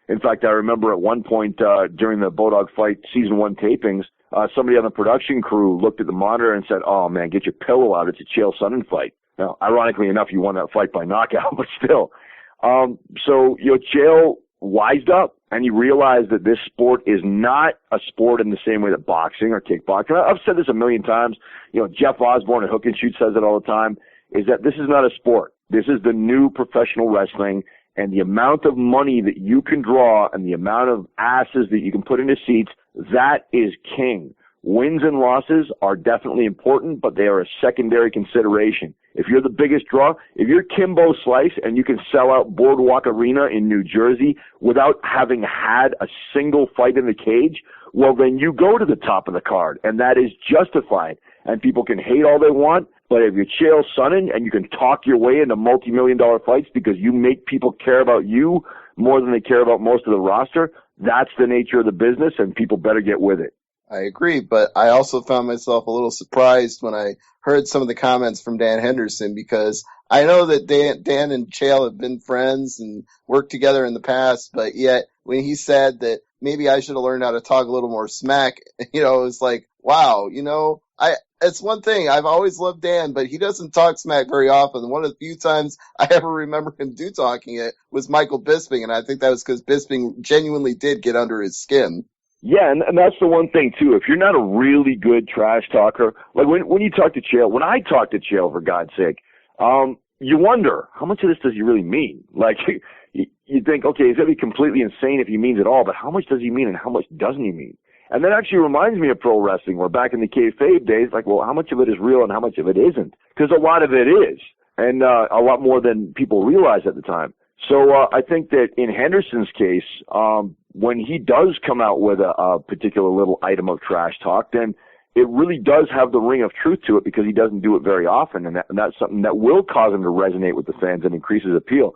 In fact, I remember at one point during the Bodog fight season 1 tapings, somebody on the production crew looked at the monitor and said, "Oh man, get your pillow out. It's a Chael Sonnen fight." Now, ironically enough, you won that fight by knockout, but still. So, Chael wised up and he realized that this sport is not a sport in the same way that boxing or kickboxing. I've said this a million times. Jeff Osborne at Hook and Shoot says it all the time, is that this is not a sport. This is the new professional wrestling, and the amount of money that you can draw and the amount of asses that you can put into seats, that is king. Wins and losses are definitely important, but they are a secondary consideration. If you're the biggest draw, if you're Kimbo Slice and you can sell out Boardwalk Arena in New Jersey without having had a single fight in the cage, well, then you go to the top of the card, and that is justified. And people can hate all they want, but if you're Chael Sonnen and you can talk your way into multi-million-dollar fights because you make people care about you more than they care about most of the roster, that's the nature of the business, and people better get with it. I agree, but I also found myself a little surprised when I heard some of the comments from Dan Henderson, because I know that Dan and Chael have been friends and worked together in the past, but yet when he said that maybe I should have learned how to talk a little more smack, it was like, wow, it's one thing. I've always loved Dan, but he doesn't talk smack very often. And one of the few times I ever remember him talking it was Michael Bisping, and I think that was because Bisping genuinely did get under his skin. Yeah, and that's the one thing, too. If you're not a really good trash talker, like when you talk to Chael, when I talk to Chael, for God's sake, you wonder, how much of this does he really mean? Like, you think, okay, he's going to be completely insane if he means it all, but how much does he mean and how much doesn't he mean? And that actually reminds me of pro wrestling, where back in the kayfabe days, like, well, how much of it is real and how much of it isn't? Because a lot of it is, and a lot more than people realized at the time. So I think that in Henderson's case, when he does come out with a particular little item of trash talk, then it really does have the ring of truth to it, because he doesn't do it very often, and that's something that will cause him to resonate with the fans and increase his appeal.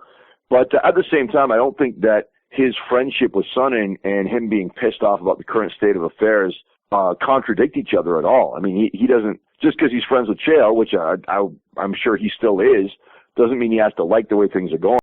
But at the same time, I don't think that his friendship with Sonnen and him being pissed off about the current state of affairs contradict each other at all. I mean, he doesn't, just because he's friends with Chael, which I'm sure he still is, doesn't mean he has to like the way things are going.